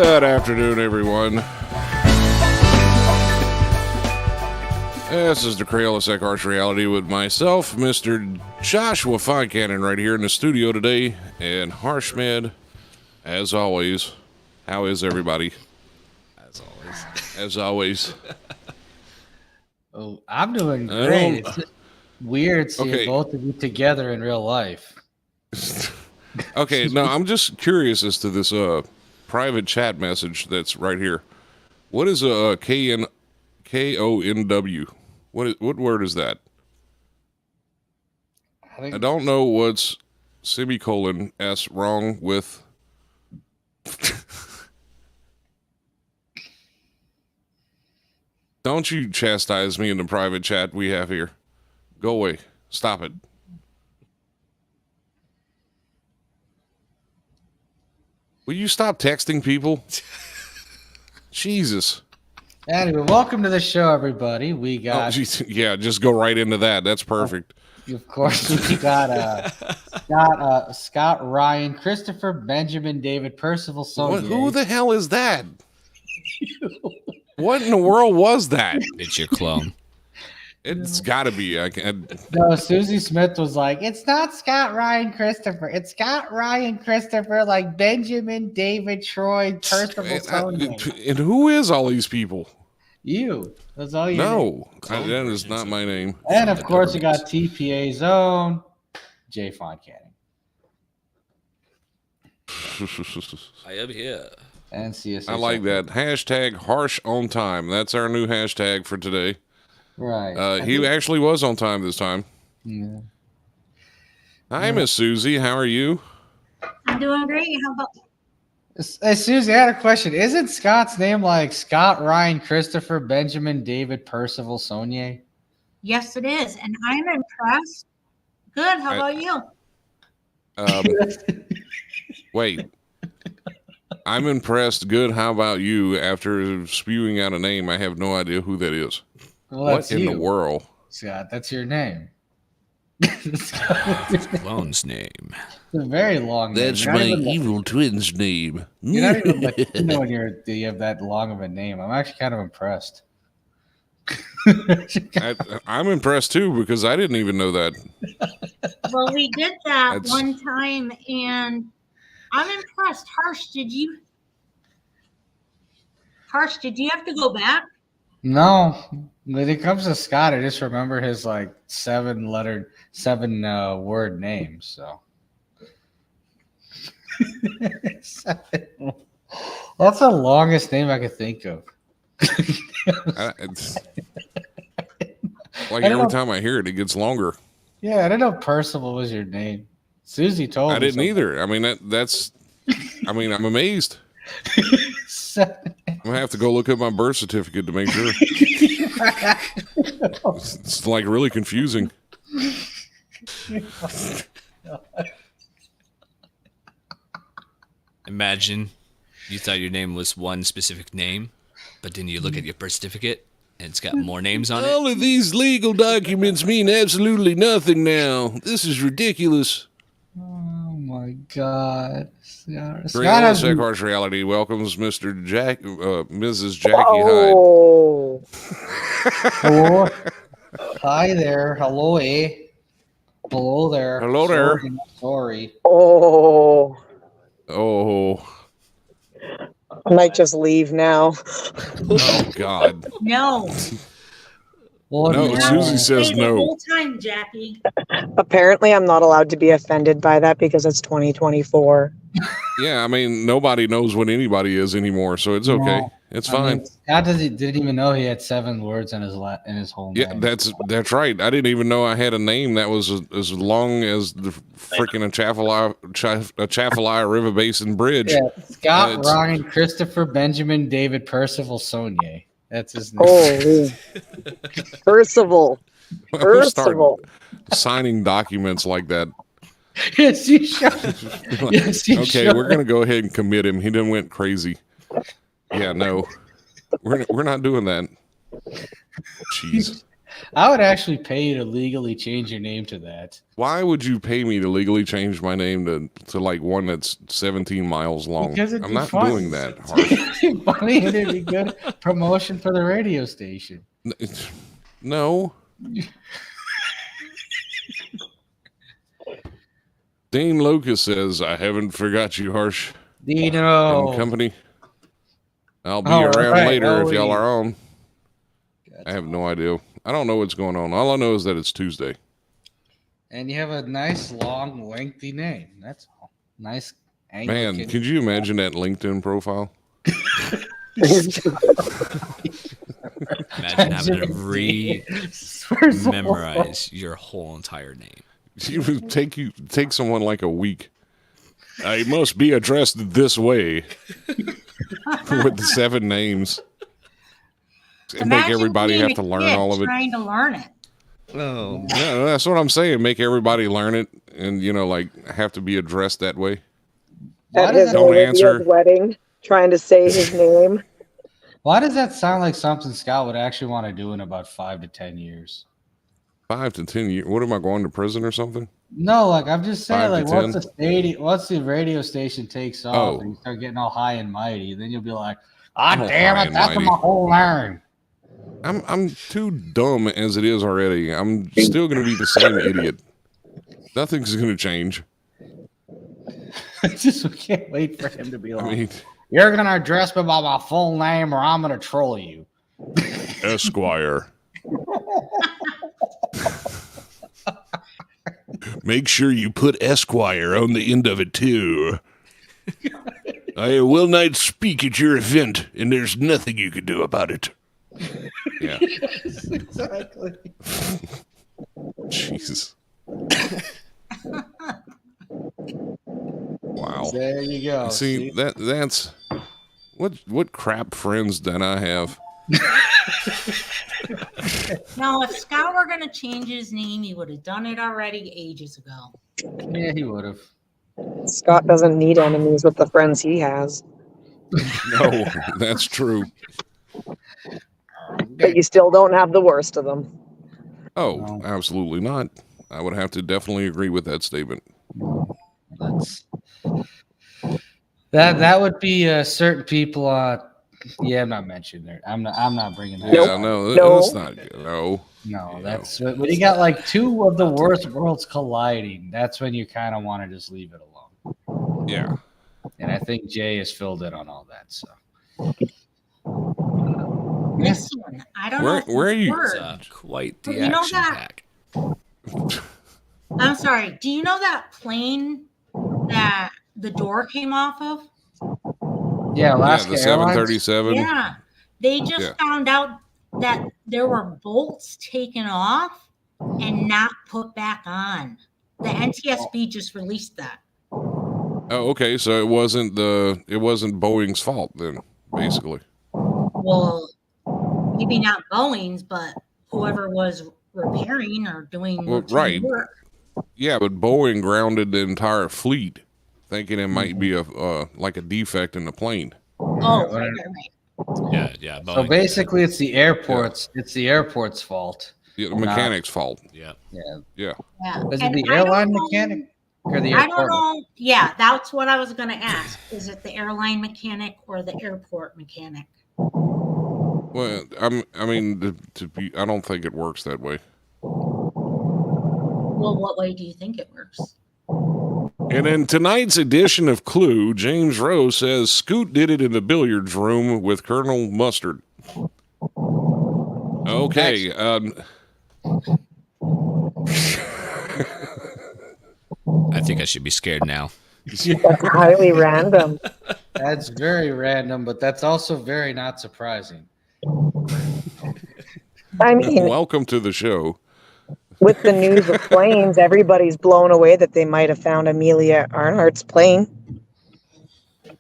Good afternoon, everyone. This is the CSHR Harsh Reality with myself, Mr. Joshua Foncannon, right here in the studio today, and Harsh Med, as always. How is everybody? As always. Oh, I'm doing great. It's just weird seeing both of you together in real life. Okay, no, I'm just curious as to this private chat message that's right here. What is a KONW? What word is that? I don't know what's semicolon S wrong with. Don't you chastise me in the private chat we have here. Go away. Stop it. Will you stop texting people? Jesus. Anyway, welcome to the show, everybody. We got... yeah, just go right into that. That's perfect. Of course, we got Scott, Ryan, Christopher, Benjamin, David, Percival, Sonnier. Who the hell is that? What in the world was that? It's your clone. It's got to be. No, Suze Smith was like, it's not Scott, Ryan, Christopher. It's Scott, Ryan, Christopher, like Benjamin, David, Troy, Percival, Sonnier. And who is all these people? You. That's all you know. No, that is not my name. And, of course, we got TPA's own Jay Foncannon. I am here. And CSHR. I like that. Hashtag harsh on time. That's our new hashtag for today. Right. He actually was on time this time. Yeah. Hi, Miss Susie. How are you? I'm doing great. How about you? Hey, Susie, I had a question. Isn't Scott's name like Scott, Ryan, Christopher, Benjamin, David, Percival, Sonnier? Yes, it is. And I'm impressed. Good. How about you? Wait. I'm impressed. Good. How about you? After spewing out a name, I have no idea who that is. Well, what in the world? Scott, that's your name. Clone's name. It's a very long name. That's my evil twin's name. You're not even Latino when you have that long of a name. I'm actually kind of impressed. I'm impressed too because I didn't even know that. Well, we did that one time, and I'm impressed. Harsh, did you have to go back? No. When it comes to Scott, I just remember his like 7-word name. So that's the longest name I could think of. Like every time I hear it, it gets longer. Yeah, I didn't know Percival was your name. Susie told me. I didn't either. I mean, I'm amazed. I'm gonna have to go look up my birth certificate to make sure. It's like really confusing. Imagine you thought your name was one specific name, but then you look at your birth certificate and it's got more names on it. All of these legal documents mean absolutely nothing now. This is ridiculous. Oh my God. CSHR Harsh Reality welcomes Mrs. Jackie Oh. Hyde. Hello. Hi there. Hello, eh? Hello there. Hello there. Sorry. Oh. I might just leave now. Oh, God. No. No, Susie says no. The whole time, Jackie. Apparently, I'm not allowed to be offended by that because it's 2024. Yeah, I mean, nobody knows what anybody is anymore, so it's okay. It's fine. Scott didn't even know he had 7 words in his whole name. Yeah, that's right. I didn't even know I had a name that was as long as the freaking Atchafalaya River Basin Bridge. Yeah, Scott, Ryan, Christopher, Benjamin, David, Percival, Sonnier. That's his name. Holy. Percival. Percival. Signing documents like that. Yes, you should. Yes, you okay, should. we're gonna go ahead and commit him. He done went crazy. Yeah, no, we're not doing that. Jeez. I would actually pay you to legally change your name to that. Why would you pay me to legally change my name to like one that's 17 miles long? Because it'd I'm be not fun. doing that, Harsh. It'd be funny and it'd be good promotion for the radio station. No. Dean Lucas says, I haven't forgot you, Harsh. Dino. And company. I'll be All around right, later if Ollie. y'all are on. I have no idea. I don't know what's going on. All I know is that it's Tuesday. And you have a nice, long, lengthy name. That's all. Nice. Man, Anglican. could you imagine that LinkedIn profile? Imagine having to memorize your whole entire name. It would take someone like a week. I must be addressed this way with the 7 names. And make everybody being have a to learn kid all of it. Trying to learn it. Oh, Yeah, that's what I'm saying. Make everybody learn it and, like have to be addressed that way. At his Don't answer. Olivia's wedding, trying to say his name. Why does that sound like something Scott would actually want to do in about 5 to 10 years? 5 to 10 years. What am I going to prison or something? No, like I'm just saying, 5 to like 10? once the radio station takes off Oh. and you start getting all high and mighty, then you'll be like, I'm ah, all damn high it, and that's mighty. my whole name. I'm too dumb as it is already. I'm still going to be the same idiot. Nothing's going to change. We can't wait for him to be like, I mean, you're gonna address me by my full name, or I'm gonna troll you. Esquire. Make sure you put Esquire on the end of it too. I will not speak at your event, and there's nothing you can do about it. Yeah. Exactly. Jesus. Wow. There you go. See, that's what crap friends that I have. Now, if Scott were going to change his name, he would have done it already ages ago. Yeah, he would have. Scott doesn't need enemies with the friends he has. No, that's true. But you still don't have the worst of them. Oh, No. absolutely not. I would have to definitely agree with that statement. That would be certain people. Yeah, I'm not mentioning it. I'm not bringing that. Yeah, up. no, No. that's not good. No. No, that's when you got like 2 of the worst worlds colliding. That's when you kind of want to just leave it alone. Yeah. And I think Jay has filled in on all that. So Listen, I don't know. Where are you? it's quite the You know action that- pack. I'm sorry. Do you know that plane that the door came off of? yeah, Yeah, Alaska the Airlines. 737. Yeah. They just Yeah. found out that there were bolts taken off and not put back on. The NTSB just released that. Oh, okay. So it wasn't Boeing's fault then, basically. Well, maybe not Boeing's, but whoever was repairing or doing Well, routine right. work. Yeah, but Boeing grounded the entire fleet, thinking it might be like a defect in the plane. Oh, right. Yeah. So Boeing. basically, it's the airports. It's the airport's fault. The mechanic's fault. Yeah. Yeah. Yeah. Yeah. Is it And the I don't airline know- mechanic or the I airport? don't know. Yeah, that's what I was going to ask. Is it the airline mechanic or the airport mechanic? Well, I mean, I don't think it works that way. Well, what way do you think it works? And in tonight's edition of Clue, James Rose says Scoot did it in the billiards room with Colonel Mustard. Okay. I think I should be scared now. That's highly random. That's very random, but that's also very not surprising. I mean, Welcome to the show. with the news of planes, everybody's blown away that they might have found Amelia Earhart's plane.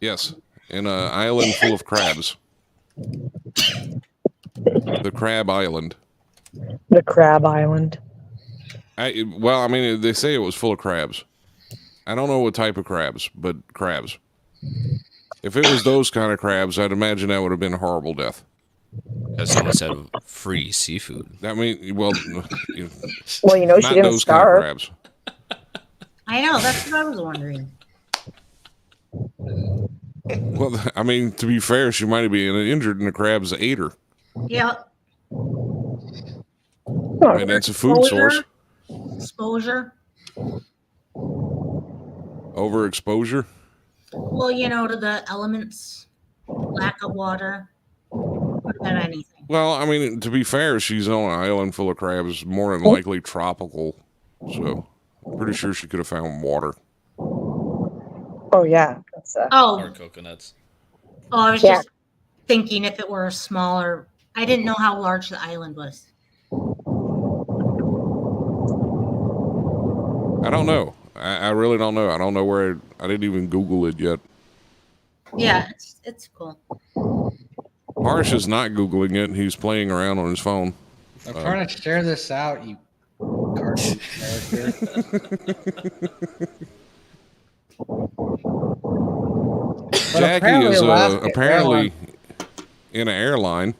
Yes, in an island full of crabs. The Crab Island. The Crab Island. Well, I mean, they say it was full of crabs. I don't know what type of crabs, but crabs. If it was those kind of crabs, I'd imagine that would have been a horrible death. Because someone said free seafood. I mean, well, Well, she not didn't those kind of starve. crabs. I know, that's what I was wondering. Well, I mean, to be fair, she might have been injured and the crabs ate her. Yeah. I mean, that's a food source. Exposure. Overexposure. Well, to the elements, lack of water, could have been anything. Well, I mean, to be fair, she's on an island full of crabs, more than likely tropical. So, pretty sure she could have found water. Oh yeah. That's, Or coconuts. I was just thinking if it were a smaller. I didn't know how large the island was. I don't know. I really don't know. I don't know where. I didn't even Google it yet. Yeah, it's cool. Harsh is not Googling it. He's playing around on his phone. I'm trying to share this out, you cartoon character. Jackie is apparently in an airline.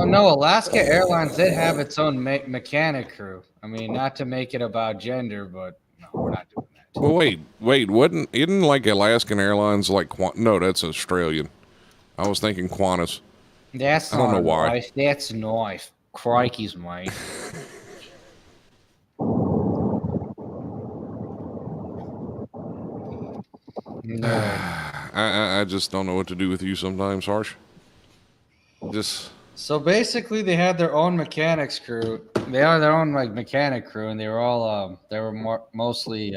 No, Alaska Airlines did have its own mechanic crew. I mean, not to make it about gender, but no, we're not doing that. Well, wait, isn't like Alaskan Airlines like no, that's Australian. I was thinking Qantas. That's I don't know not why. Nice. That's nice. Crikey's, mate. No. I just don't know what to do with you sometimes, Harsh. So basically, they had their own mechanics crew. They are their own mechanic crew, and they were all mostly.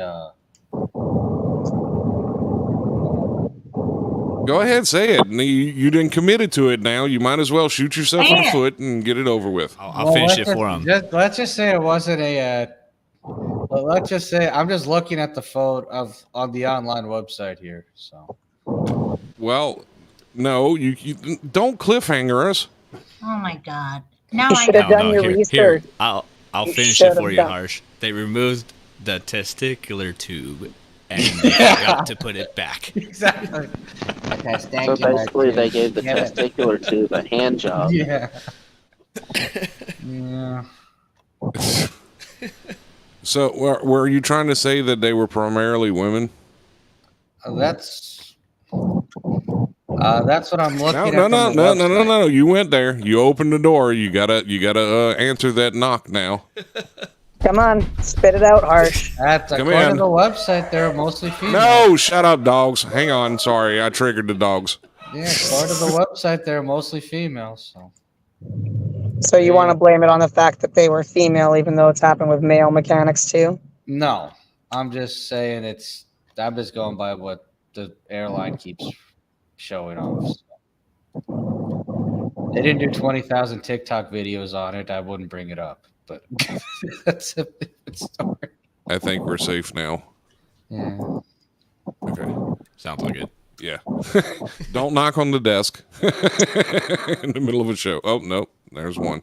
Go ahead, say it. You didn't committed to it now. You might as well shoot yourself in the foot and get it over with. I'll finish it for him. Let's just say it wasn't a. Let's just say I'm just looking at the photo on the online website here. So. Well, no, you don't cliffhanger us. Oh my God! Now You should have done your research. I'll finish should it for have you, done. Harsh. They removed the testicular tube and they forgot to put it back. Exactly. So basically, they gave the testicular tube a hand job. Yeah. Yeah. So, were you trying to say that they were primarily women? That's what I'm looking at. No. You went there. You opened the door. You gotta answer that knock now. Come on, spit it out, Harsh. According to the website, they're mostly female. No, shut up, dogs. Hang on. Sorry, I triggered the dogs. Yeah, according to the website, they're mostly female. So you want to blame it on the fact that they were female, even though it's happened with male mechanics too? No, I'm just saying I'm just going by what the airline keeps showing off. So. They didn't do 20,000 TikTok videos on it. I wouldn't bring it up, but that's a different story. I think we're safe now. Yeah. Okay. Sounds like it. Yeah. Don't knock on the desk in the middle of a show. Oh, no. There's one.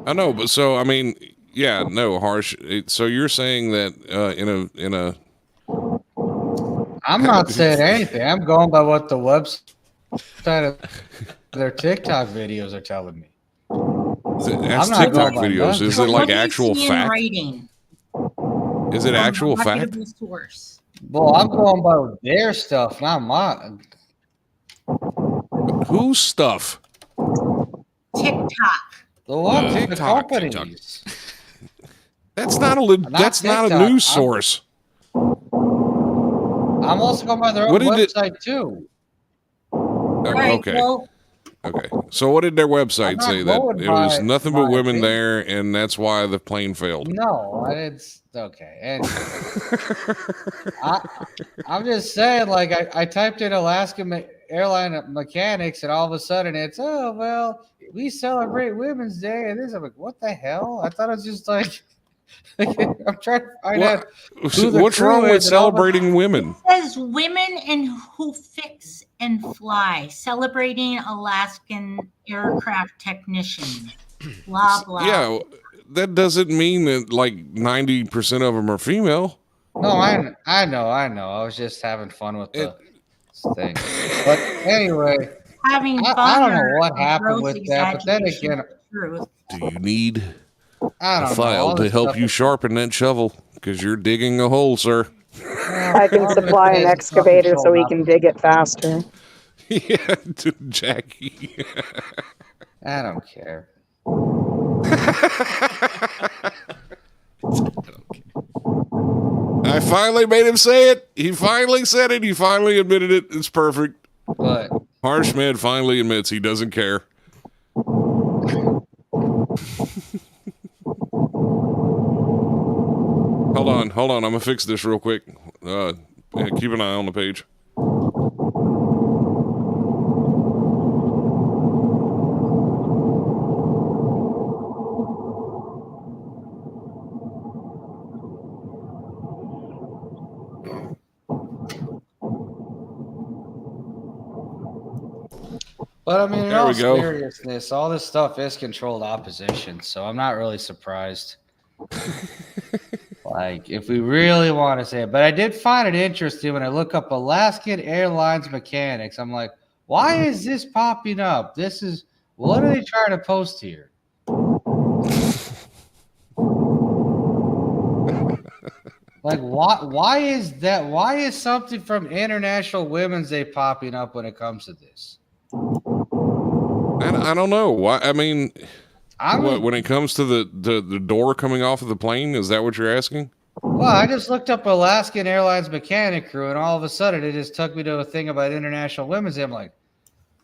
I know, but so, I mean, yeah, no, Harsh. So you're saying that in a I'm not saying anything. I'm going by what the website of their TikTok videos are telling me. That's TikTok videos. Is it like actual fact? Is it actual fact? Well, I'm going by their stuff, not mine. Whose stuff? TikTok. The what? The TikTok. companies. That's not a news source. I'm also going by their own website too. Okay. Okay. So what did their website say? That it was nothing but women there, and that's why the plane failed. No, it's okay. Anyway, I'm just saying, like I typed in Alaska airline mechanics, and all of a sudden it's we celebrate Women's Day, and this. I'm like, what the hell? I thought it was just like. I'm trying to find out. What's wrong with celebrating women? It says women and who fix and fly, celebrating Alaskan aircraft technician. Blah blah. Yeah, that doesn't mean that like 90% of them are female. No, I know. I was just having fun with the thing. But anyway, Having fun. I don't know or what happened gross with that, but then exaggeration again, of the truth. Do you need I a don't know. file All to this help stuff you is- sharpen that shovel? Because you're digging a hole, sir. I can all supply this an is excavator so we self-control, can dig it faster. Yeah, to Jackie. I don't care. I finally made him say it. He finally said it. He finally admitted it. It's perfect. But Harsh Med finally admits he doesn't care. Hold on. I'm gonna fix this real quick. Yeah, keep an eye on the page. I mean, in There all we go. seriousness, all this stuff is controlled opposition, so I'm not really surprised. Like, if we really want to say it, but I did find it interesting when I look up Alaskan Airlines mechanics. I'm like, why is this popping up? What are they trying to post here? Like, why is that? Why is something from International Women's Day popping up when it comes to this? I don't know. Why? I mean, What, when it comes to the door coming off of the plane, is that what you're asking? Well, I just looked up Alaskan Airlines mechanic crew, and all of a sudden it just took me to a thing about International Women's Day. I'm like,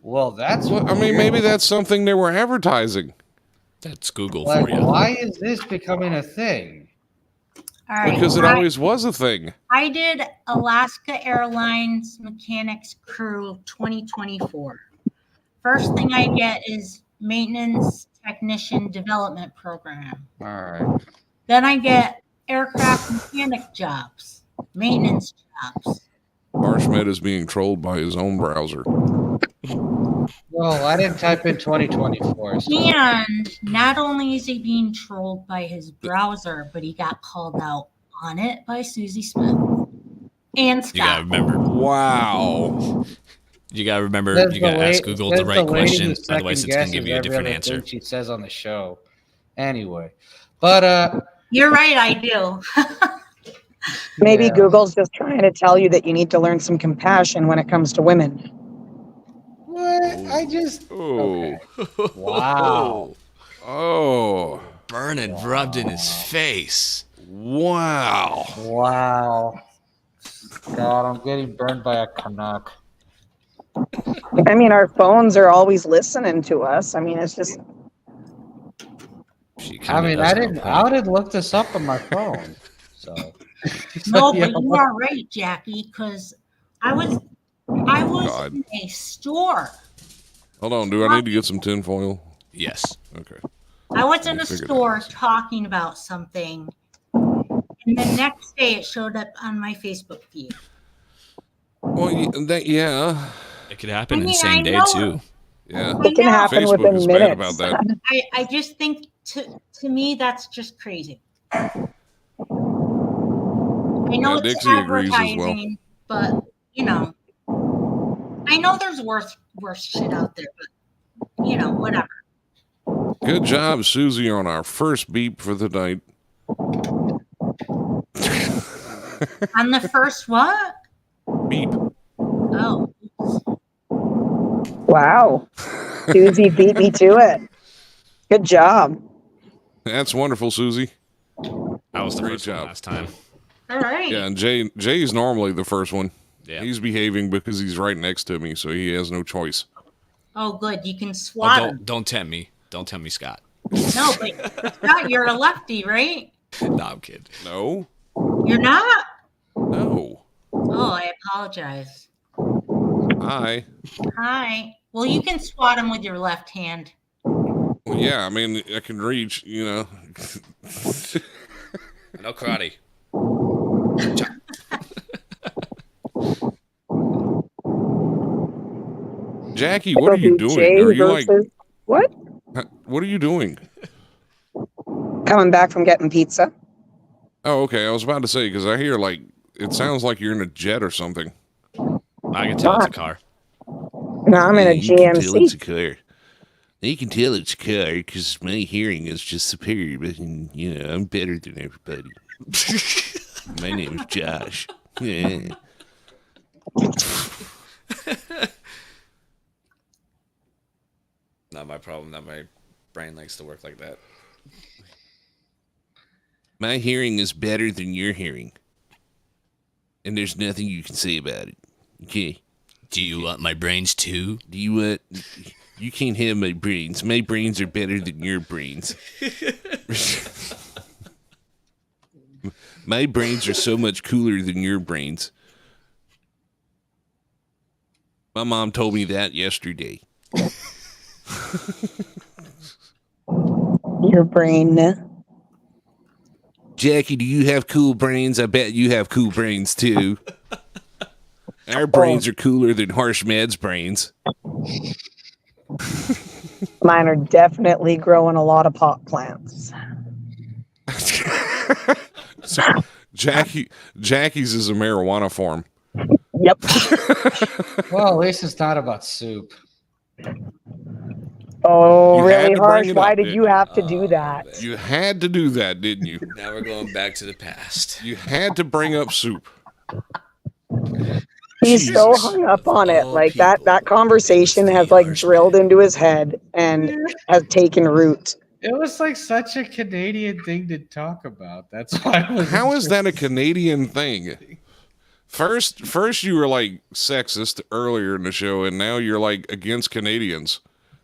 well, that's Well, I mean, weird. maybe that's something they were advertising. That's Google Like, for you. why is this becoming a thing? All right. Because it always was a thing. I did Alaska Airlines Mechanics Crew 2024. First thing I get is Maintenance Technician Development Program. All right. Then I get aircraft mechanic jobs, maintenance jobs. Harsh Med is being trolled by his own browser. Well, I didn't type in 2024. So. And not only is he being trolled by his browser, but he got called out on it by Suze Smith and You gotta Scott. remember. Wow. You gotta remember. Says You gotta the ask la- Google says the right lady question. who Otherwise, it's gonna second give you a guesses different every answer. other thing she says on the show. Anyway, but You're right, I do. Maybe yeah. Google's just trying to tell you that you need to learn some compassion when it comes to women. What? I just Oh. okay. Wow. Oh. Burning rubbed in his face. Wow. Wow. God, I'm getting burned by a Canuck. I mean, our phones are always listening to us. I mean, it's just, She I kinda mean, does I have a didn't. point. I didn't look this up on my phone. So. No, yeah, but you are right, Jackie, because I was God. in a store. Hold on. Do I need to get some tinfoil? Yes. Okay. I was in a Figured it store out. talking about something, and the next day it showed up on my Facebook feed. Well, yeah. It could happen I in the mean, same I day know too. Yeah. it can know. happen Facebook within is bad minutes. about that. I just think to me that's just crazy. I know Yeah, it's Dixie agrees as well. advertising, but I know there's worse shit out there, but whatever. Good job, Susie, on our first beep for the night. On the first what? Beep. Oh, Wow. Susie beat me to it. Good job. That's wonderful, Susie. That was the Great first one job. last time. all right. Yeah, and Jay's normally the first one. Yeah. He's behaving because he's right next to me, so he has no choice. Oh, good. You can Oh, swat him. don't tempt me. Don't tempt me, Scott. No, but Scott, you're a lefty, right? No, I'm kidding. No. You're not? No. Oh, I apologize. Hi. Hi. Well, you can swat him with your left hand. Well, yeah, I mean, I can reach, No karate. Jackie, what are It'll you be doing? Jay Are you like, versus- What? what are you doing? Coming back from getting pizza. Oh, okay. I was about to say, because I hear like, it sounds like you're in a jet or something. I can tell it's a car. No, I'm in a You can tell it's GMC. a car. You can tell it's a car because my hearing is just superb. And, I'm better than everybody. My name is Josh. Yeah. Not my problem. Not my brain likes to work like that. My hearing is better than your hearing. And there's nothing you can say about it. Okay? Do you want my brains too? Do you want... You can't have my brains. My brains are better than your brains. My brains are so much cooler than your brains. My mom told me that yesterday. Your brain. Jackie, do you have cool brains? I bet you have cool brains too. Our brains are cooler than Harsh Med's brains. Mine are definitely growing a lot of pot plants. So, Jackie's is a marijuana farm. Yep. Well, at least it's not about soup. Oh, You had really, to bring Harsh? it Why up, did didn't you you? have to do that? You had to do that, didn't you? Now we're going back to the past. You had to bring up soup. He's so Jesus. hung up on it. All Like people, that conversation it was has the like Harsh drilled Man. into his head and has taken root. It was like such a Canadian thing to talk about. That's why. How is that a Canadian thing? First you were like sexist earlier in the show, and now you're like against Canadians.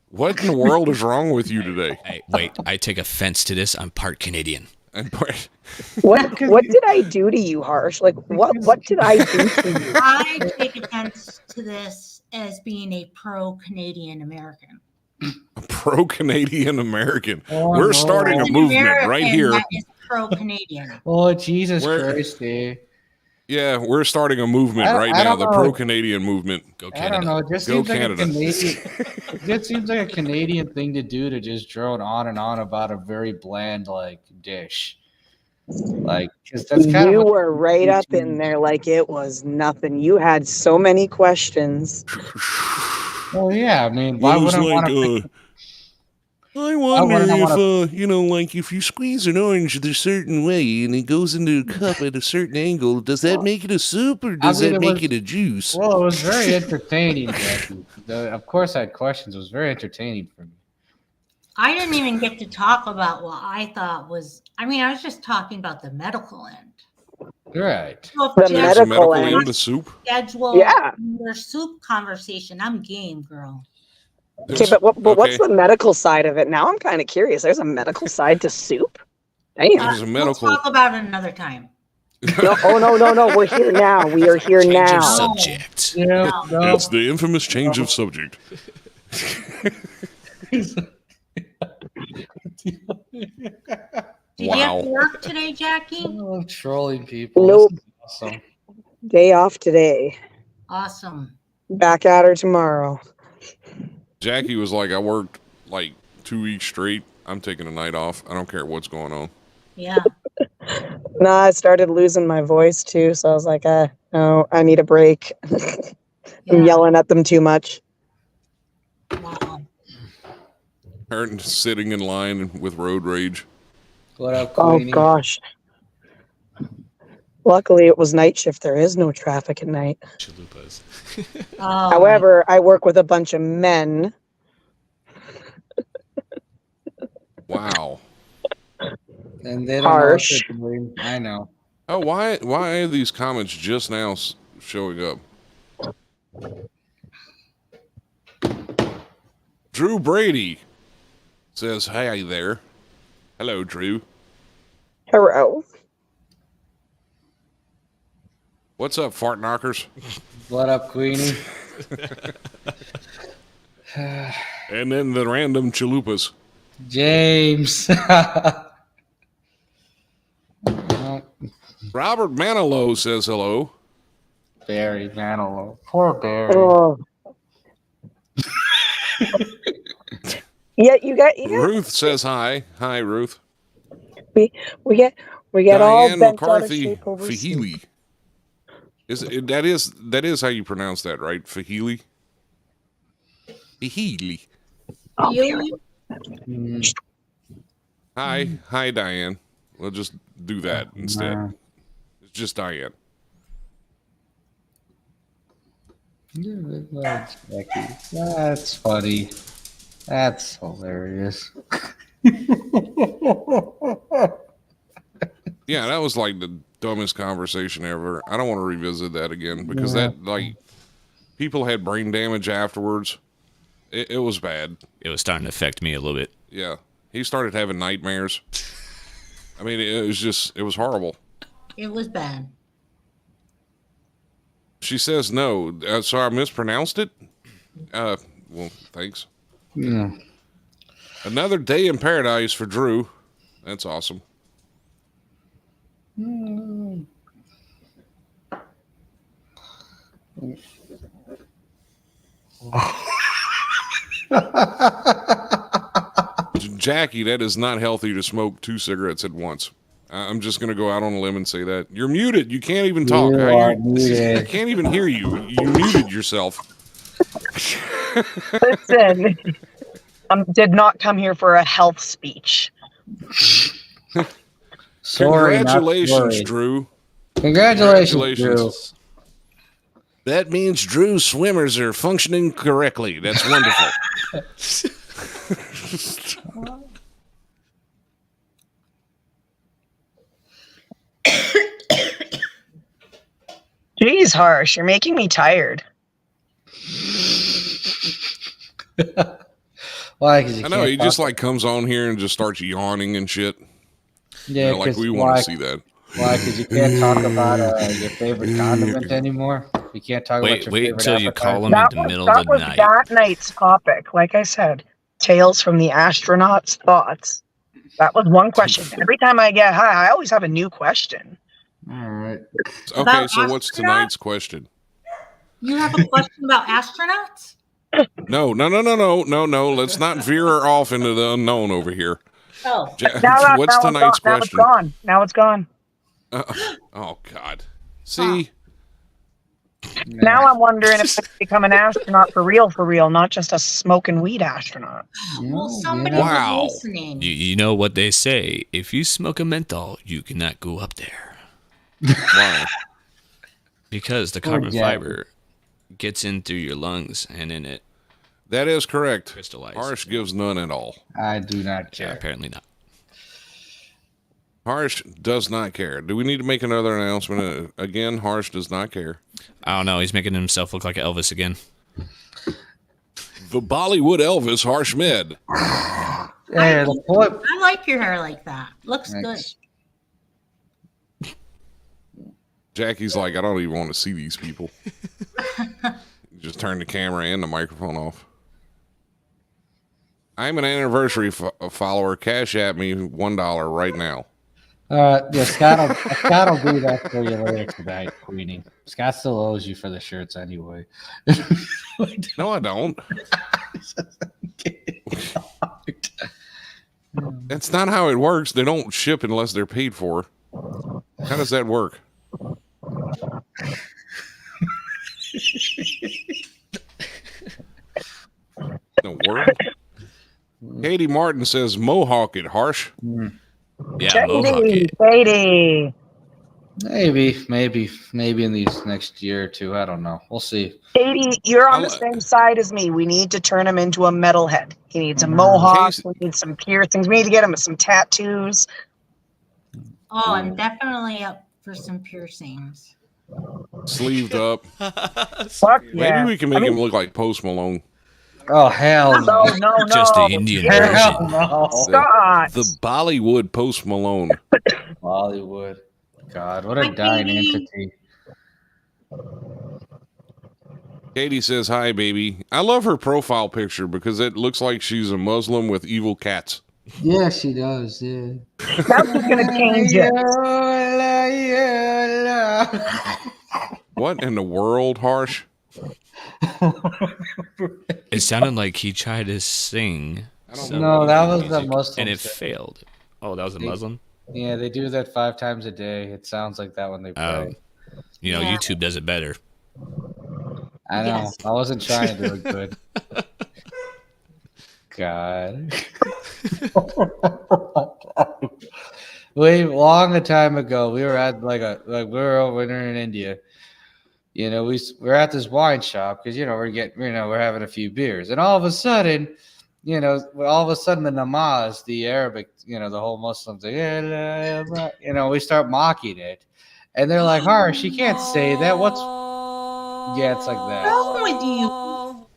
What in the world is wrong with you today? Hey, wait. I take offense to this. I'm part Canadian. And What did I do to you, Harsh? Like what did I do to you? I take offense to this as being a pro-Canadian American. a pro-Canadian American. Oh, We're no. starting a An movement right American here. that is pro-Canadian. Oh, Jesus Where- Christ, dude. Yeah, we're starting a movement I right now, don't the know. pro-Canadian movement. Go I Canada. don't know. It just Go seems like Canada. a Canadian. It just seems like a Canadian thing to do, to just drone on and on about a very bland like dish. Like, because that's kind You of were right up in there like it was nothing. You had so many questions. Well, yeah. I mean, why It was wouldn't I want to? I wonder wouldn't I if, like if you squeeze an orange a certain way and it goes into a cup at a certain angle, does that make it a soup or does mean, that it make was- it a juice? Well, it was very entertaining, Jackie. Of course, I had questions. It was very entertaining for me. I didn't even get to talk about what I thought was. I mean, I was just talking about the medical end. Right. So if The Jeff There's a medical medical end to soup. schedule Yeah. their soup conversation, I'm game, girl. Okay, but what's Okay. the medical side of it? Now I'm kind of curious. There's a medical side to soup? Damn. There's a medical- We'll talk about it another time. No, oh, no. We're here now. We are here Change of now. subject. Yeah. No. It's the infamous change of subject. Did you have to work today, Jackie? I'm trolling people. Nope. This is awesome. Day off today. Awesome. Back at her tomorrow. Jackie was like, I worked like 2 weeks straight. I'm taking a night off. I don't care what's going on. Yeah. Nah, I started losing my voice too, so I was like, no, I need a break. I'm Yeah. yelling at them too much. Wow. Her sitting in line with road rage. What up, Oh Queenie? gosh. Luckily, it was night shift. There is no traffic at night. Chalupas. Oh, However, I work with a bunch of men. Wow. And they don't Harsh. know what they're doing. I know. Oh, why are these comments just now showing up? Drew Brady says, "Hi there." Hello, Drew. Hello. What's up, fart knockers? What up, Queenie? And then the random chalupas. James. Robert Manilow says hello. Barry Manilow. Poor Barry. Oh. Yeah, you got Ruth says hi. Hi, Ruth. we We get all Diane bent out of McCarthy shape over Fahili. That is how you pronounce that, right? Fahili? Fahili. Hi, Diane. We'll just do that instead. It's just Diane. That's funny. That's hilarious. Yeah, that was like the dumbest conversation ever. I don't want to revisit that again because that, like, people had brain damage afterwards. It was bad. It was starting to affect me a little bit. Yeah. He started having nightmares. I mean, it was horrible. It was bad. She says no. So I mispronounced it? Well, thanks. Yeah. Another day in paradise for Drew. That's awesome. Jackie, that is not healthy to smoke 2 cigarettes at once. I'm just going to go out on a limb and say that. You're muted. You can't even talk. You are muted. I can't even hear you. You muted yourself. Listen, I did not come here for a health speech. Sorry, Congratulations, Drew. Congratulations, Drew. That means Drew's swimmers are functioning correctly. That's wonderful. Jeez, Harsh, you're making me tired. Why? Because I know he just like comes on here and just starts yawning and shit. Yeah, like we want to see that. Why? Because you can't talk about your favorite condiment anymore. You can't talk about your wait favorite till you appetizer. call him in the middle of the night. That was that night's topic. Like I said, tales from the astronauts' thoughts. That was one question. Every time I get high, I always have a new question. All right. Okay, About so what's astronauts? tonight's question? You have a question about astronauts? No. Let's not veer off into the unknown over here. Oh. What's tonight's question? Now it's gone. Oh, God. See? Now I'm wondering if I can become an astronaut for real, not just a smoking weed astronaut. Well, somebody Wow. was listening. You know what they say. If you smoke a menthol, you cannot go up there. Why? Because the carbon fiber gets in through your lungs and in it That is correct. crystallizes. Harsh gives none at all. I do not Yeah, care. apparently not. Harsh does not care. Do we need to make another announcement? Again, Harsh does not care. I don't know. He's making himself look like Elvis again. The Bollywood Elvis, Harsh Med. Hey, the point. I like your hair like that. Looks Thanks. Jackie's like, I don't even want to see these people. Just turn the camera and the microphone off. I'm an anniversary follower. Cash at me $1 right now. Yeah, Scott will do that for you later tonight, Queenie. Scott still owes you for the shirts anyway. No, I don't. That's not how it works. They don't ship unless they're paid for. How does that work? No work. Katie Martin says Mohawk it, Harsh. Yeah, Mohawk it. Katie. Maybe in these next year or two. I don't know. We'll see. Katie, you're on the same side as me. We need to turn him into a metalhead. He needs a mohawk. We need some piercings. We need to get him some tattoos. Oh, I'm definitely up for some piercings. Sleeved up. Fuck Maybe yeah. we can make him look like Post Malone. Oh hell no! No. Just the Indian Hell version. no! Scott. The Bollywood Post Malone. Bollywood. God, what a dying entity. Katie says, hi, baby. I love her profile picture because it looks like she's a Muslim with evil cats. Yeah, she does. Yeah. That's what's going to change it. What in the world, Harsh? It sounded like he tried to sing. No, that was the Muslim. And it failed. Oh, that was a Muslim? Yeah, they do that 5 times a day. It sounds like that when they pray. Yeah. YouTube does it better. I know. Yes. I wasn't trying to do it good. God. Way long a time ago, we were at we were over there in India. We're at this wine shop because we're having a few beers, and all of a sudden, the namaz, the Arabic, the whole Muslim thing, we start mocking it, and they're like, "Harsh, you can't say that. It's like that." What's wrong with you?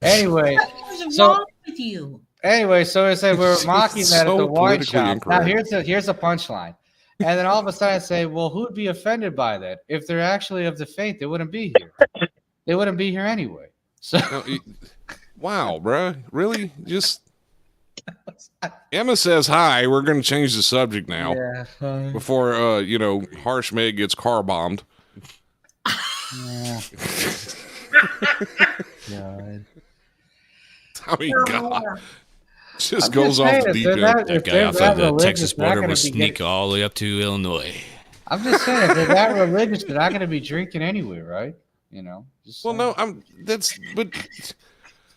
Anyway, What's wrong with you? so I said we're mocking that at So the wine politically shop. Now incorrect. here's a punchline. And then all of a sudden I say, well, who'd be offended by that? If they're actually of the faith, they wouldn't be here. They wouldn't be here anyway. So wow, bruh. Really? Just Emma says hi. We're gonna change the subject now. yeah. Before Harsh Med gets car bombed. Yeah. God. I mean, God. Just I'm goes just off saying, the if deep they're end. not- That if guy they're off that of the religious, Texas they're not border gonna will be sneak all the way up to Illinois. I'm just saying, if they're that religious, they're not going to be drinking anyway, right? Just Well, saying. no, but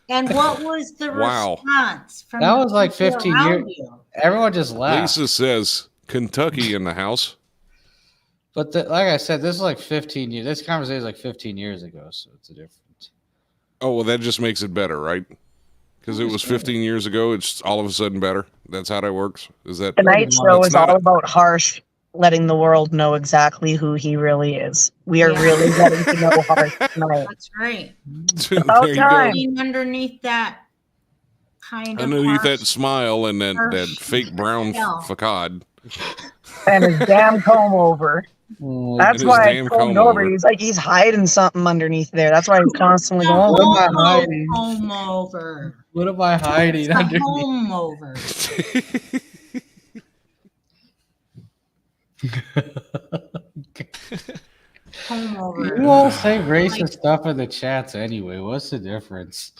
And what was the Wow. response from That the was like people 15 around years. you? Everyone just laughed. Lisa says Kentucky in the house. But like I said, this is like 15 years. This conversation is like 15 years ago, so it's a different. Oh, well, that just makes it better, right? Because it was 15 years ago. It's all of a sudden better. That's how that works. Is that Tonight's show It's is not all a- about Harsh letting the world know exactly who he really is. We are Yeah. really getting to know Harsh tonight. That's right. there you go. time. Being underneath that kind of Underneath that harsh- smile and that harsh fake brown hell. facade. And his damn comb over. That's his why damn I combed comb over. over. He's hiding something underneath there. That's why he's constantly The going. What am I homo hiding? comb over. What am I hiding The underneath? home over. Home over. You all say racist stuff in the chats anyway. What's the difference?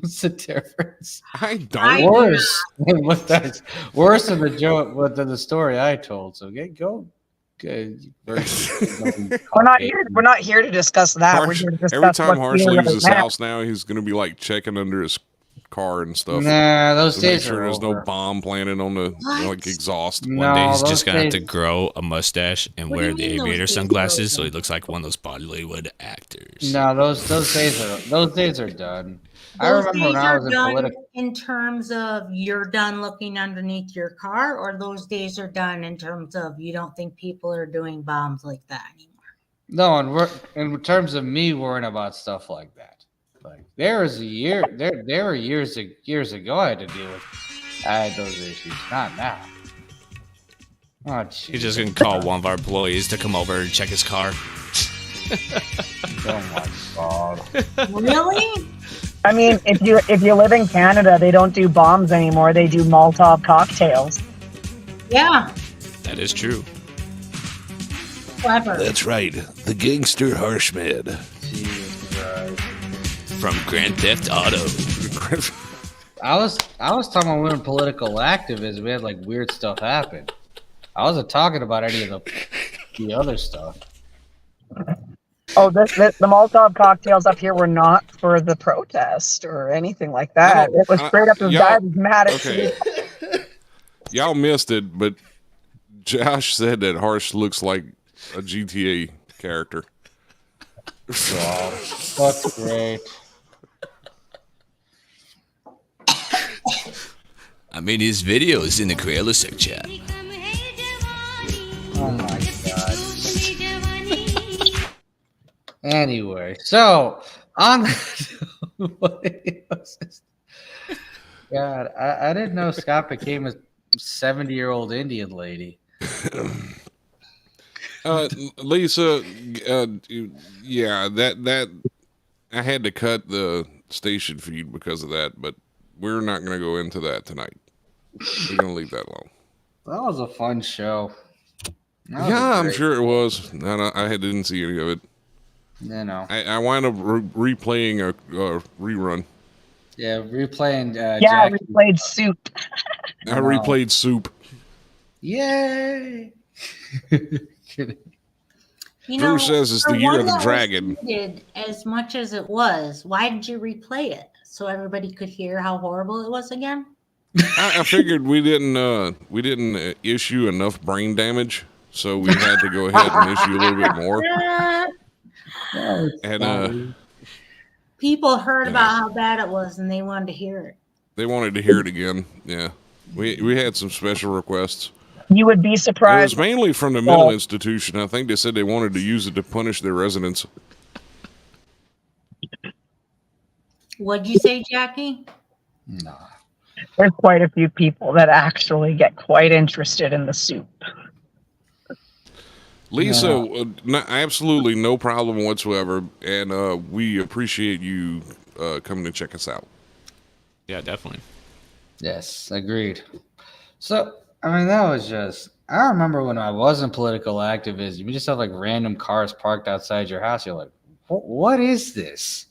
What's the difference? I don't. I- Worse. Worse than the joke, than the story I told. So go. Good. We're not here to discuss that. We're Harsh, here to discuss every time what's Harsh being leaves right his now. house now, he's going to be like checking under his car and stuff. Nah, those to make days sure are there's no over. bomb planted on the What? exhaust. No, One day he's those just gonna have to days- grow a mustache and What do wear you the mean those aviator days are sunglasses so over? he looks like one of those Bollywood actors. No, those days are done. I Those remember when days I are was in done political. in terms of you're done looking underneath your car, or those days are done in terms of you don't think people are doing bombs like that anymore. No, and in terms of me worrying about stuff like that. Like there were years ago I had to deal with. I had those issues, not now. Oh, He's just gonna call one of our employees to come over and check his car. Oh my god. Really? I mean, if you live in Canada, they don't do bombs anymore. They do Molotov cocktails. Yeah. That is true. Clever. That's right. The gangster Harsh Med. Jesus Christ. From Grand Theft Auto. I was talking about when political activism, we had like weird stuff happen. I wasn't talking about any of the other stuff. Oh, the Molotov cocktails up here were not for the protest or anything like that. It was straight up this guy was mad at Okay. Y'all missed it, but Josh said that Harsh looks like a GTA character. Wow, that's great. I mean, his video is in the Crayola section. Oh my god. Anyway, so on God, I didn't know Scott became a 70-year-old Indian lady. Lisa, yeah, that I had to cut the station feed because of that, but we're not going to go into that tonight. We're going to leave that alone. That was a fun show. Yeah, I'm sure it was. I didn't see any of it. You know. I wound up replaying a rerun. Yeah, replaying. Yeah, we played Soup. I replayed Soup. Yay! Drew says it's the year of the dragon. As much as it was, why did you replay it? So everybody could hear how horrible it was again? I figured we didn't issue enough brain damage, so we had to go ahead and issue a little bit more. And people heard about how bad it was, and they wanted to hear it. They wanted to hear it again. Yeah, we had some special requests. You would be surprised. It was mainly from the mental institution. I think they said they wanted to use it to punish their residents. What'd you say, Jackie? No. There's quite a few people that actually get quite interested in the soup. Lisa, absolutely no problem whatsoever, and we appreciate you coming to check us out. Yeah, definitely. Yes, agreed. So, I mean, that was just... I remember when I was in political activism, you just have like random cars parked outside your house. You're like, what is this?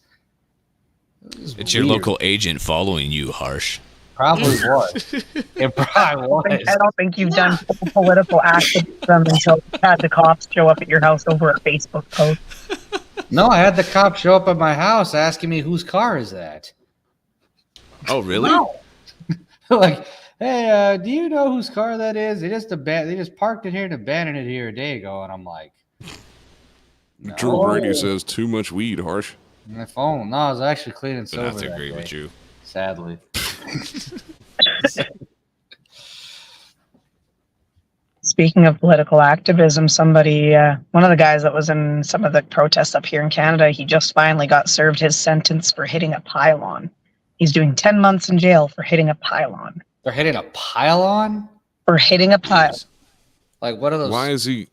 It's your local agent following you, Harsh. Probably was. It probably was. I don't think you've done full political activism until you had the cops show up at your house over a Facebook post. No, I had the cop show up at my house asking me whose car is that. Oh, really? No. Like, hey, do you know whose car that is? They just parked it here and abandoned it here a day ago, and I'm like, no. Drew Brady says too much weed, Harsh. My phone. No, I was actually cleaning But I sober. have to that agree day, with you. sadly. Speaking of political activism, somebody, one of the guys that was in some of the protests up here in Canada, he just finally got served his sentence for hitting a pylon. He's doing 10 months in jail for hitting a pylon. They're hitting a pylon? For hitting a pylon. Like, what are those? Why is he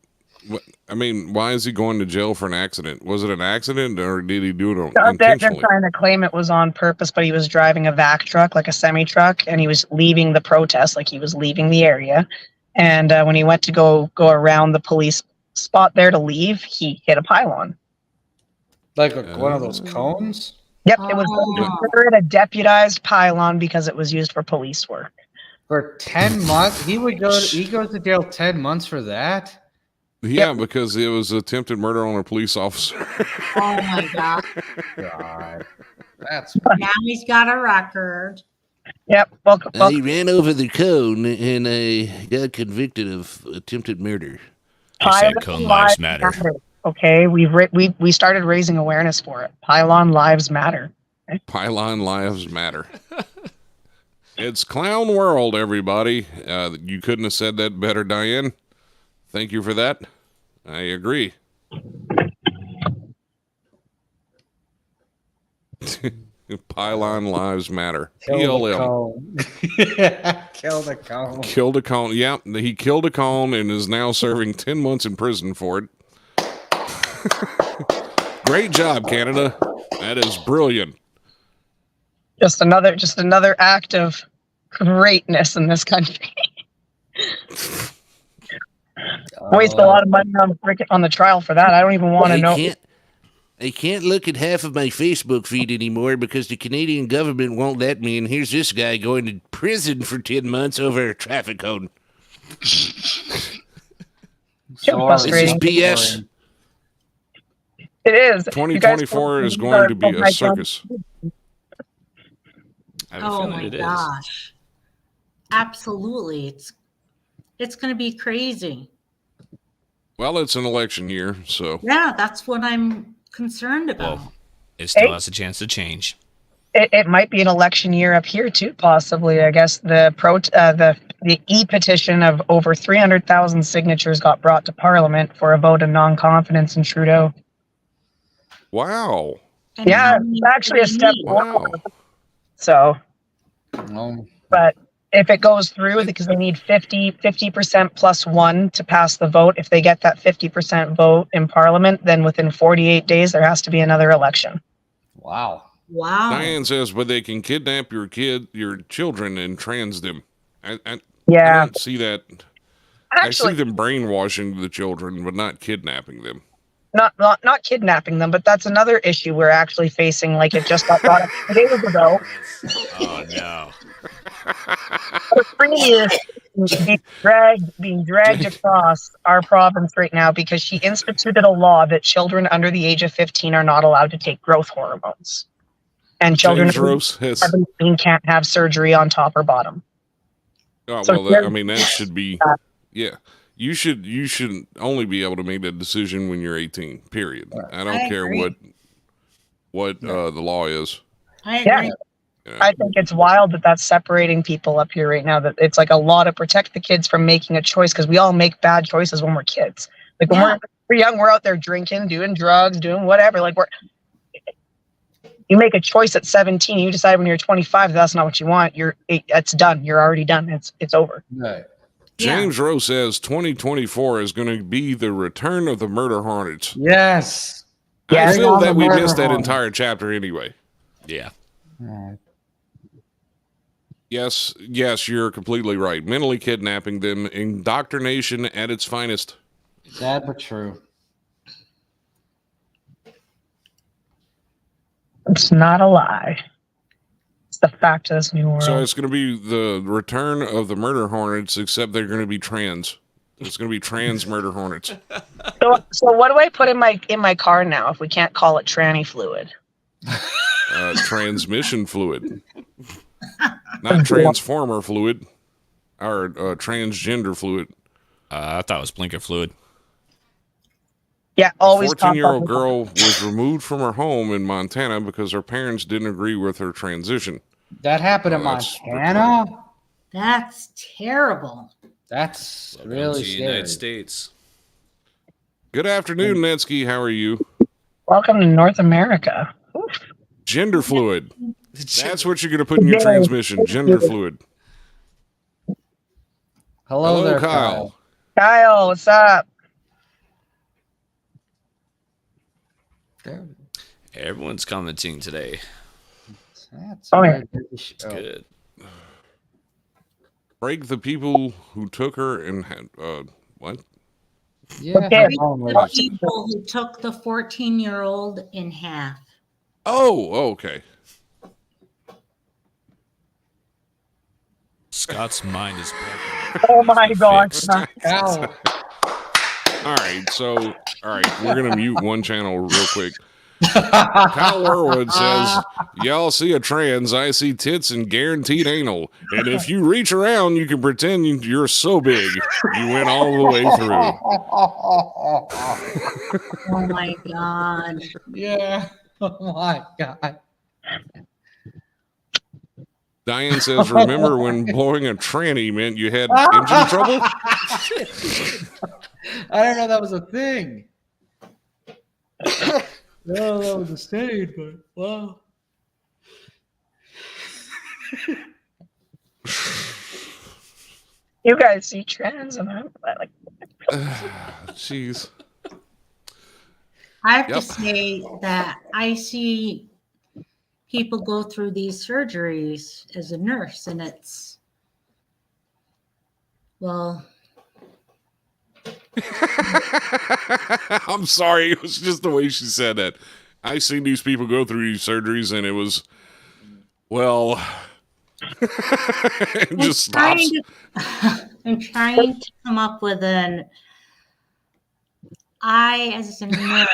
going to jail for an accident? Was it an accident, or did he do it intentionally? They're trying to claim it was on purpose, but he was driving a vac truck, like a semi-truck, and he was leaving the protest, like he was leaving the area. And when he went to go around the police spot there to leave, he hit a pylon. Like one of those cones? Yep, it was considered a deputized pylon because it was used for police work. For 10 months? He goes to jail 10 months for that? Yeah, because it was attempted murder on a police officer. Oh my God. That's now he's got a record. Yep. Welcome. He ran over the cone and got convicted of attempted murder. They said cone lives matter. Okay, we started raising awareness for it. Pylon lives matter. Okay? Pylon lives matter. It's clown world, everybody. You couldn't have said that better, Diane. Thank you for that. I agree. Pylon lives matter. PLM. Killed a cone. Killed a cone. Yeah, he killed a cone and is now serving 10 months in prison for it. Great job, Canada. That is brilliant. Just another act of greatness in this country. Waste a lot of money on the trial for that. I don't even want to know. I can't look at half of my Facebook feed anymore because the Canadian government won't let me, and here's this guy going to prison for 10 months over a traffic cone. Frustrating. This is BS. It is. 2024 is going to be a circus. Oh my gosh. Absolutely. It's going to be crazy. Well, it's an election year, so. Yeah, that's what I'm concerned about. Well, it still has a chance to change. It might be an election year up here too, possibly. I guess the e-petition of over 300,000 signatures got brought to Parliament for a vote of non-confidence in Trudeau. Wow. And Yeah, it's actually a step forward. So, but if it goes through, because they need 50% plus one to pass the vote. If they get that 50% vote in Parliament, then within 48 days, there has to be another election. Wow. Diane says, but they can kidnap your children and trans them. I don't see that. Actually, I see them brainwashing the children, but not kidnapping them. Not kidnapping them, but that's another issue we're actually facing. Like it just got brought up 2 days ago. Oh no! For 3 years, being dragged across our province right now because she instituted a law that children under the age of 15 are not allowed to take growth hormones. And children under 17 can't have surgery on top or bottom. Oh, So well, that should be, yeah. You should only be able to make that decision when you're 18, period. I don't care what the law is. I agree. Yeah. I think it's wild that that's separating people up here right now, that it's like a law to protect the kids from making a choice, because we all make bad choices when we're kids. Like when we're young, we're out there drinking, doing drugs, doing whatever. Like you make a choice at 17, you decide when you're 25 that's not what you want. It's done. You're already done. It's over. Right. James Rowe says 2024 is going to be the return of the murder hornets. Yes. I feel that we missed that entire chapter anyway. Yeah. Right. Yes, you're completely right. Mentally kidnapping them, indoctrination at its finest. Sad but true. It's not a lie. It's the fact of this new world. So it's going to be the return of the murder hornets, except they're going to be trans. It's going to be trans murder hornets. So what do I put in my car now if we can't call it tranny fluid? Transmission fluid. Not transformer fluid. Or transgender fluid. I thought it was blinker fluid. Yeah, always. A 14-year-old girl was removed from her home in Montana because her parents didn't agree with her transition. That happened in Montana? That's terrible. That's Welcome really to scary. United States. Good afternoon, Netsky. How are you? Welcome to North America. Gender fluid. That's what you're going to put in your transmission. Gender fluid. Hello there, Kyle. Kyle, what's up? Everyone's commenting today. That's It's good. Break the people who took her and had, what? Yeah. Okay. The people who took the 14-year-old in half. Oh, okay. Scott's mind is broken. Oh my gosh. Ow. All right, we're going to mute one channel real quick. Kyle Irwood says, y'all see a trans, I see tits and guaranteed anal. And if you reach around, you can pretend you're so big. You went all the way through. Oh my God. Yeah. Oh my God. Diane says, remember when blowing a tranny meant you had engine trouble? I didn't know that was a thing. No, that was a stain, but wow. You guys see trans and I'm like, Jeez. I have to say that I see people go through these surgeries as a nurse, and it's, well, I'm sorry. It was just the way she said that. I seen these people go through these surgeries, and it was, well, it just stops. I'm trying to come up with as a nurse,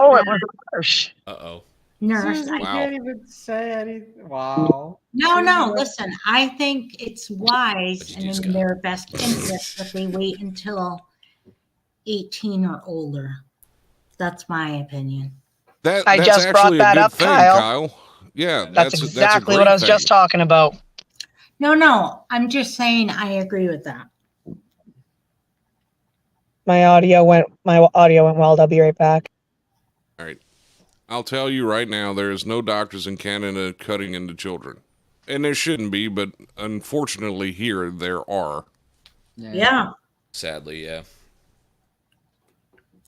oh, it was harsh. Uh-oh. nurse. Suze, I can't even say anything. Wow. No, listen, I think it's wise What and you just in got? their best interest that they wait until 18 or older. That's my opinion. I That's just brought actually that a good up, thing, Kyle. Yeah, That's a exactly great what I was thing. just talking about. No, I'm just saying I agree with that. My audio went wild. I'll be right back. All right. I'll tell you right now, there is no doctors in Canada cutting into children. And there shouldn't be, but unfortunately here there are. Yeah. Sadly, yeah.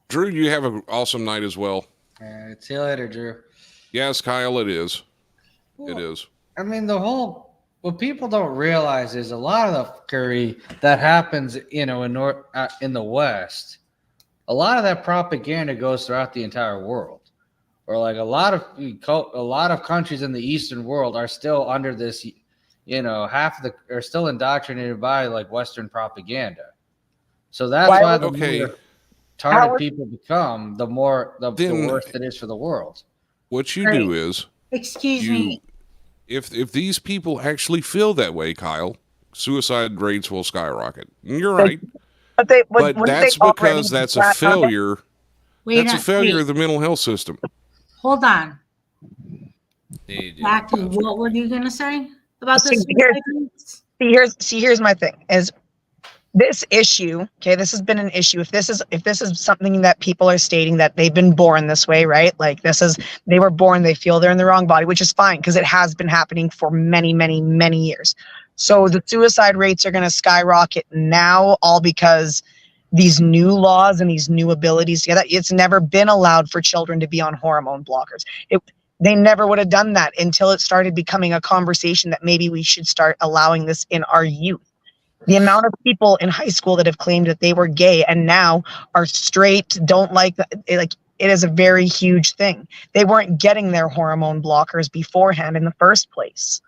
Drew, you have an awesome night as well. All right. See you later, Drew. Yes, Kyle, it is. Well, It is. I mean, what people don't realize is a lot of the fuckery that happens, in the West, a lot of that propaganda goes throughout the entire world. Or like a lot of countries in the Eastern world are still under this, half of the are still indoctrinated by like Western propaganda. So that's why the more retarded people become, the more the worse it is for the world. What you do is, excuse me, if these people actually feel that way, Kyle, suicide rates will skyrocket. You're right. But that's because that's a failure. That's a failure of the mental health system. Hold on. Back to what were you gonna say about this? Here's my thing is this issue. Okay, this has been an issue. If this is something that people are stating that they've been born this way, right? Like they were born, they feel they're in the wrong body, which is fine because it has been happening for many, many, many years. So the suicide rates are going to skyrocket now, all because these new laws and these new abilities. Yeah, it's never been allowed for children to be on hormone blockers. They never would have done that until it started becoming a conversation that maybe we should start allowing this in our youth. The amount of people in high school that have claimed that they were gay and now are straight, don't like it is a very huge thing. They weren't getting their hormone blockers beforehand in the first place.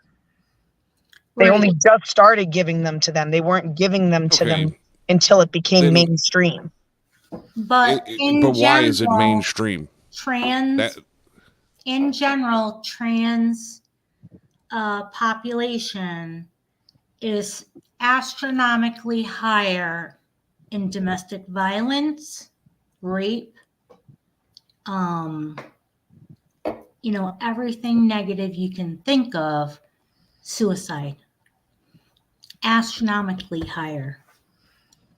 They only just started giving them to them. They weren't giving them to them until it became mainstream. But why is it mainstream? In general, trans population is astronomically higher in domestic violence, rape, everything negative you can think of, suicide. Astronomically higher.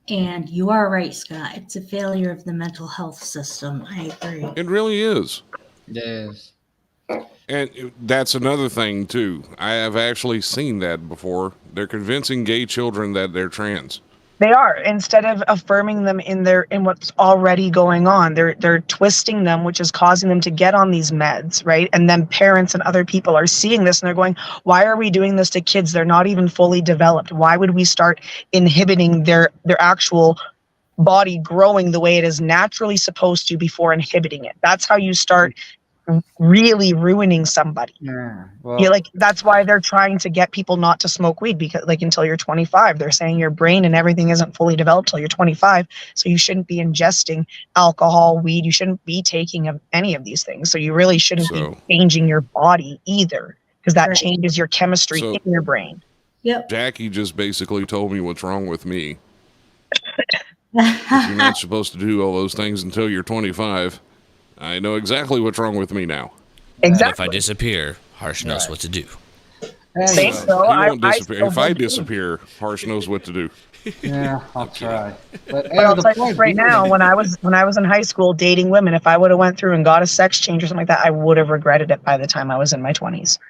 And you are right, Scott. It's a failure of the mental health system. I agree. It really is. It is. And that's another thing, too. I have actually seen that before. They're convincing gay children that they're trans. They are, instead of affirming them in what's already going on. They're twisting them, which is causing them to get on these meds, right? And then parents and other people are seeing this and they're going, why are we doing this to kids? They're not even fully developed. Why would we start inhibiting their actual body growing the way it is naturally supposed to before inhibiting it? That's how you start really ruining somebody. Yeah, well, that's why they're trying to get people not to smoke weed, because until you're 25, they're saying your brain and everything isn't fully developed till you're 25, so you shouldn't be ingesting alcohol, weed, you shouldn't be taking any of these things, so you really shouldn't be changing your body either, because that changes your chemistry in your brain. Yep. Jackie just basically told me what's wrong with me. You're not supposed to do all those things until you're 25. I know exactly what's wrong with me now. Exactly. And if I disappear, Harsh knows what to do. He won't disappear. If I disappear, Harsh knows what to do. Yeah, I'll try. But I'll tell you right now, when I was in high school dating women, if I would have went through and got a sex change or something like that, I would have regretted it by the time I was in my 20s.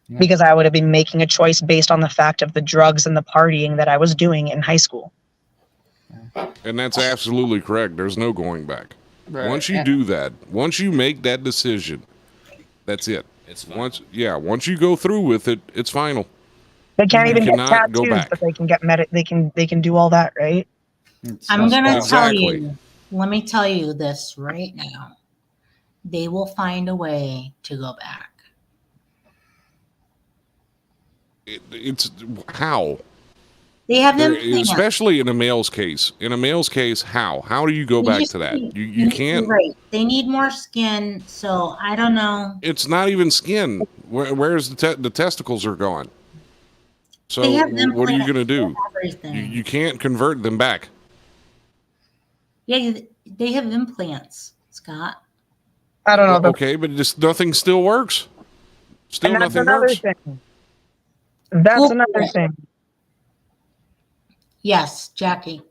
Yeah. Because I would have been making a choice based on the fact of the drugs and the partying that I was doing in high school. And that's absolutely correct. There's no going back. Right. Once you do that, once you make that decision, that's it. It's final. Once you go through with it, it's final. They can't even get tattoos, but they can get they can do all that, right? I'm gonna tell you. Let me tell you this right now. They will find a way to go back. It's how. They have implants. Especially in a male's case. In a male's case, how? How do you go back to that? You can't. Right. They need more skin, so I don't know. It's not even skin. Where's the testicles are gone? So what are you going to do? You can't convert them back. Yeah, they have implants, Scott. I don't know. Okay, but nothing still works. Still nothing works. That's another thing. Yes, Jackie.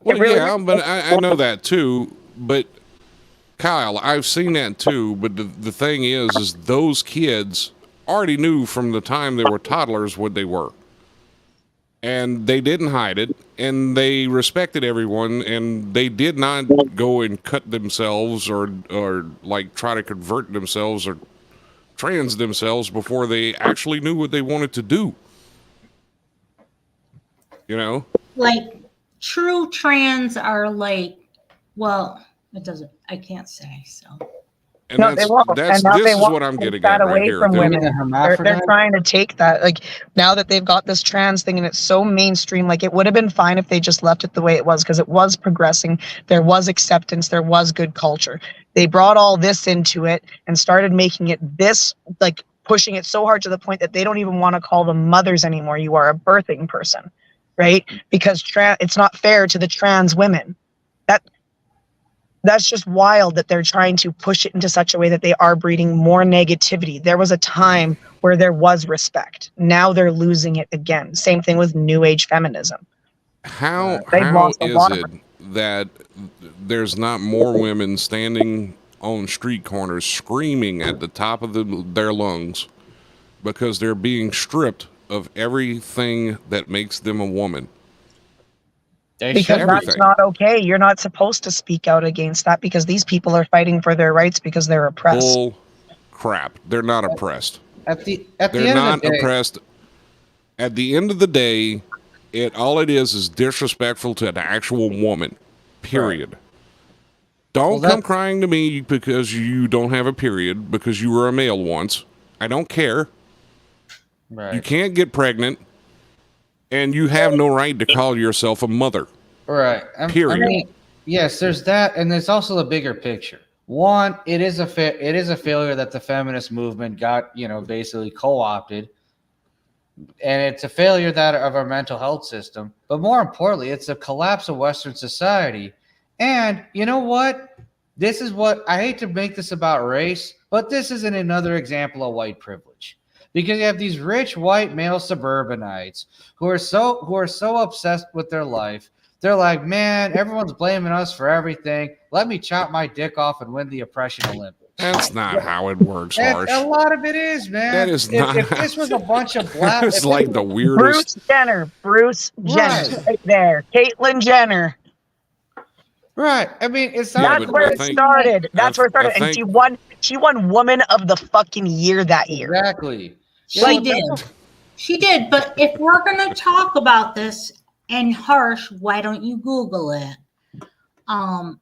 Well, yeah, but I know that too. But Kyle, I've seen that too. But the thing is those kids already knew from the time they were toddlers what they were. And they didn't hide it. And they respected everyone. And they did not go and cut themselves or like try to convert themselves or trans themselves before they actually knew what they wanted to do. You know? Like, true trans are like, well, it doesn't, I can't say, so. And No, they won't. this they is won't what I'm take getting that at right away here. from They're- women. The They're hermaphrodite? trying to take that. Like, now that they've got this trans thing and it's so mainstream, like, it would have been fine if they just left it the way it was, because it was progressing. There was acceptance. There was good culture. They brought all this into it and started making it this, like, pushing it so hard to the point that they don't even want to call them mothers anymore. You are a birthing person, right? Because it's not fair to the trans women. That's just wild that they're trying to push it into such a way that they are breeding more negativity. There was a time where there was respect. Now they're losing it again. Same thing with new age feminism. How They've lost a is lot of it that there's not more women standing on street corners screaming at the top of their lungs because they're being stripped of everything that makes them a woman? Because that's not okay. You're not supposed to speak out against that, because these people are fighting for their rights because they're oppressed. Bull crap. They're not oppressed. At the They're end not of the day, oppressed. At the end of the day, all it is disrespectful to an actual woman. Period. Right. Don't Well, come crying to me because you don't have a period because you were a male once. I don't care. right. You can't get pregnant, and you have no right to call yourself a mother. Right. Period. I mean, yes, there's that, and there's also the bigger picture. One, it is a failure that the feminist movement got, basically co-opted, and it's a failure of our mental health system. But more importantly, it's a collapse of Western society. And you know what? This is what I hate to make this about race, but this is another example of white privilege. Because you have these rich white male suburbanites who are so obsessed with their life. They're like, man, everyone's blaming us for everything. Let me chop my dick off and win the oppression Olympics. That's not how it works, Harsh. A lot of it is, man. That is not. If this was a bunch of black, It's like the weirdest. Bruce Jenner, right there. Caitlyn Jenner. Right. I mean, it's not. That's where it started. That's where it started. And she won Woman of the fucking Year that year. Exactly. She did. She did. But if we're going to talk about this, and Harsh, why don't you Google it? And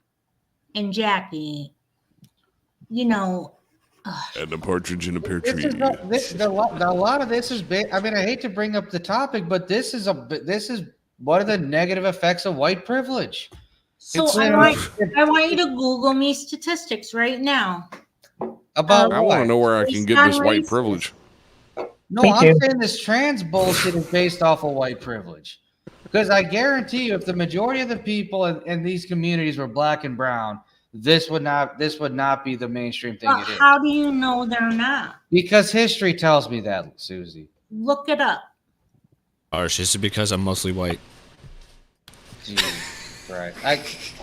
Jackie, And a partridge in a pear tree. A lot of this is big. I mean, I hate to bring up the topic, but this is one of the negative effects of white privilege. So I want you to Google me statistics right now. About I want to know where I can get this white privilege. No, I'm saying this trans bullshit is based off of white privilege. Because I guarantee you, if the majority of the people in these communities were black and brown, this would not be the mainstream thing it is. How do you know they're not? Because history tells me that, Susie. Look it up. Harsh, is it because I'm mostly white? Jesus Christ.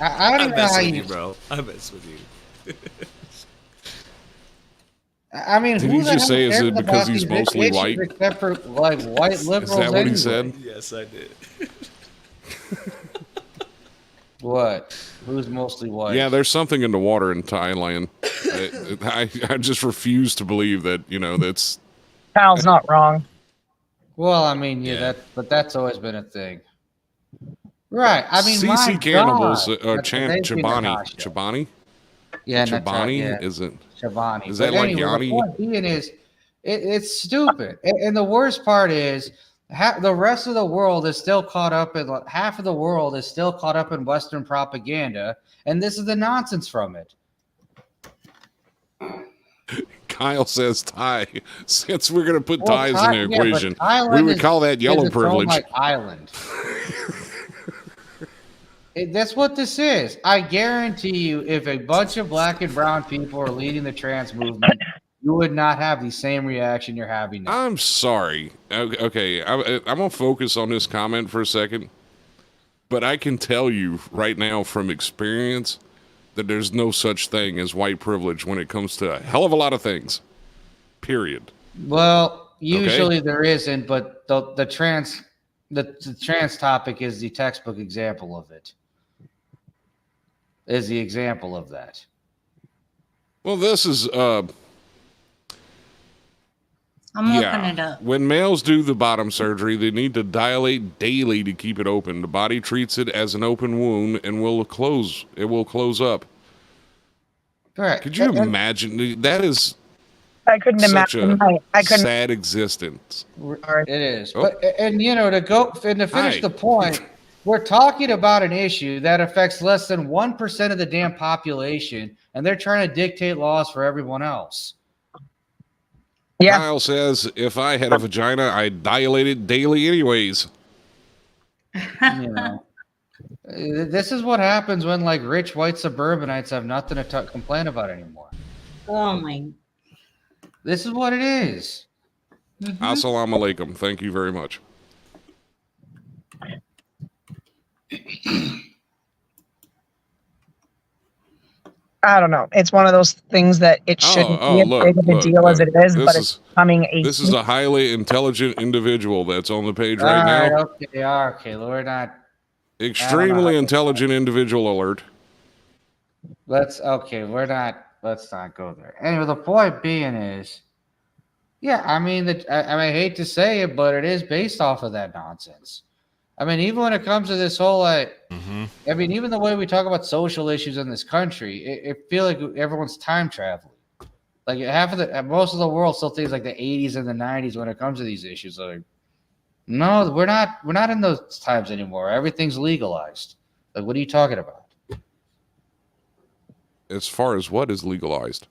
I don't even know how you, bro. I mess with you. I mean, did he just say, is it because he's mostly white? Except for like white liberals. Is that what he said? Yes, I did. What? Who's mostly white? Yeah, there's something in the water in Thailand. I just refuse to believe that, that's... Pal's not wrong. Well, I mean, but that's always been a thing. Right. I mean, CC Cannibals, Chobani. Chobani? Yeah, Chobani? Is it? Chobani. Is that like Yanni? The point being is, it's stupid. And the worst part is, the rest of the world is still caught up in half of the world is still caught up in Western propaganda, and this is the nonsense from it. Kyle says Thai. Since we're going to put Thais in the equation, we would call that yellow privilege. Island. That's what this is. I guarantee you, if a bunch of black and brown people are leading the trans movement, you would not have the same reaction you're having now. I'm sorry. Okay, I'm going to focus on this comment for a second. But I can tell you right now from experience that there's no such thing as white privilege when it comes to a hell of a lot of things. Period. Well, usually there isn't, but the trans topic is the textbook example of it. Is the example of that. Well, this is I'm looking it up. When males do the bottom surgery, they need to dilate daily to keep it open. The body treats it as an open wound and will close. It will close up. Correct. Could you imagine? That is I couldn't such imagine. a sad existence. It is. Oh. But and to finish the point, we're talking about an issue that affects less than 1% of the damn population, and they're trying to dictate laws for everyone else. Yeah. Kyle says, if I had a vagina, I'd dilate it daily anyways. This is what happens when like rich white suburbanites have nothing to complain about anymore. Oh my. This is what it is. Mm-hmm. Assalamu alaikum. Thank you very much. I don't know. It's one of those things that it shouldn't be as big of a deal as it is, but it's becoming a. This is a highly intelligent individual that's on the page right now. Okay, we're not. Extremely intelligent individual alert. Let's not go there. Anyway, the point being is, I mean, I hate to say it, but it is based off of that nonsense. I mean, even when it comes to this whole, I mean, even the way we talk about social issues in this country, it feels like everyone's time traveling. Like most of the world still thinks like the 80s and the 90s when it comes to these issues. Like, no, we're not in those times anymore. Everything's legalized. Like, what are you talking about? As far as what is legalized?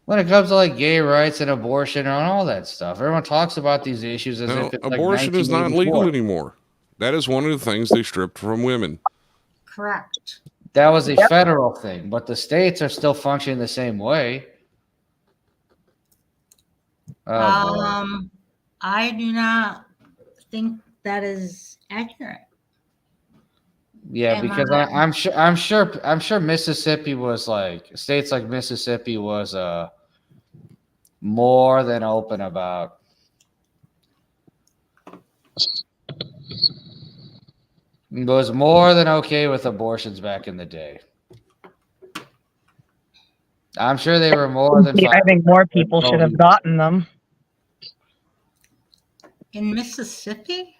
When it comes to like gay rights and abortion and all that stuff, everyone talks about these issues as if it's abortion is not legal anymore. That is one of the things they stripped from women. Correct. That was a federal thing, but the states are still functioning the same way. I do not think that is accurate. Yeah, because I'm sure Mississippi was like states like Mississippi was more than open about. Was more than okay with abortions back in the day. I'm sure they were more than. I think more people should have gotten them. In Mississippi?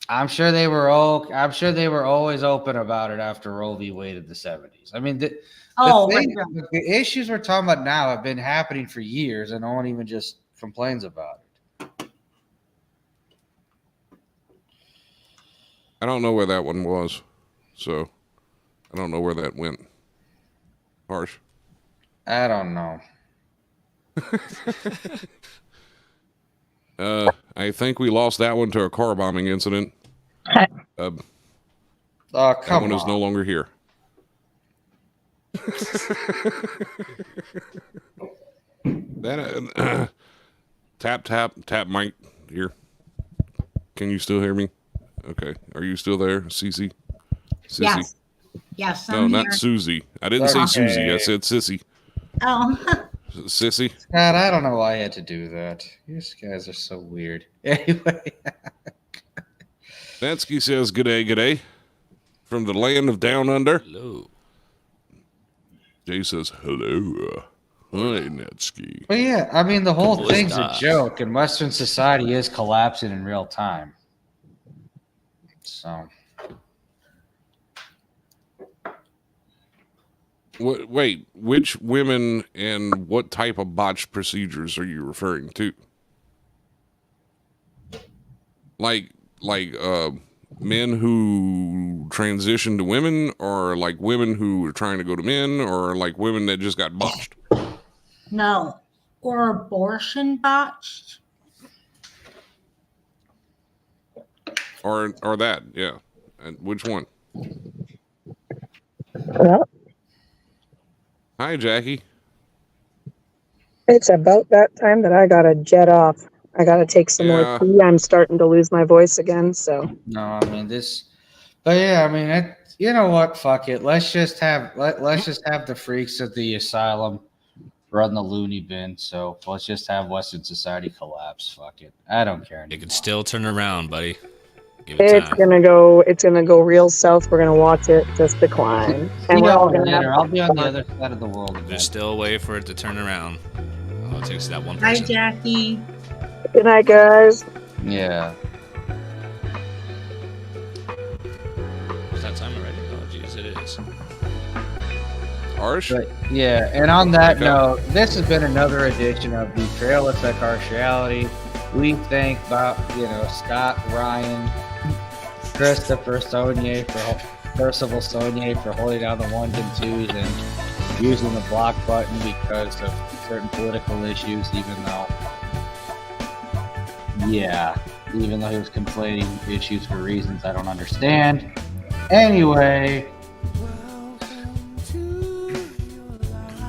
I'm sure they were always open about it after Roe v. Wade in the 70s. I mean, the issues we're talking about now have been happening for years, and no one even just complains about it. I don't know where that one was, so I don't know where that went. Harsh. I don't know. I think we lost that one to a car bombing incident. Come that one is no longer here. That tap mic here. Can you still hear me? Okay. Are you still there, Cece? Yes. Yes. No, not Susie. I didn't say Susie. I said Sissy. Oh. Sissy. God, I don't know why I had to do that. These guys are so weird. Anyway. Netsky says, "G'day, g'day." From the land of down under. Hello. Jay says, "Hello." Hi, Netsky. But yeah, I mean, the whole thing's a joke, and Western society is collapsing in real time. So. Wait, which women and what type of botched procedures are you referring to? Like men who transition to women, or like women who are trying to go to men, or like women that just got botched? No. Or abortion botched? Or that, yeah. And which one? Well, hi, Jackie. It's about that time that I gotta jet off. I gotta take some more tea. I'm starting to lose my voice again, so. No, I mean but yeah, I mean, you know what? Fuck it. Let's just have the freaks at the asylum run the loony bin. So let's just have Western society collapse. Fuck it. I don't care anymore. It can still turn around, buddy. Give it It's time. gonna go real south. We're gonna watch it just decline, and we're all gonna have. I'll be on the other side of the world again. There's still a way for it to turn around. All it takes is that one Hi, person. Jackie. Good night, guys. Yeah. Is that time already? Oh, jeez, it is. Harsh? But yeah, and on that Okay. note, this has been another edition of the Trail of Harsh Reality. We thank Scott, Ryan, Christopher, Percival Sonnier for holding down the 1s and 2s and using the block button because of certain political issues, even though he was complaining issues for reasons I don't understand. Anyway,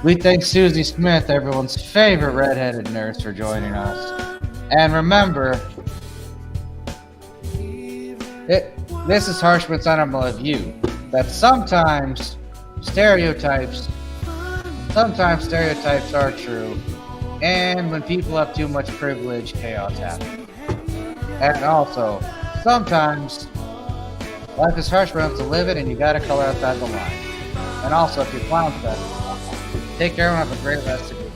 we thank Suze Smith, everyone's favorite redheaded nurse, for joining us. And remember, this is Harshman's honorable view that sometimes stereotypes are true, and when people have too much privilege, chaos happens. And also, sometimes life is harsh for us to live it, and you gotta color outside the line. And also, if you're clown fest, take care and have a great rest of your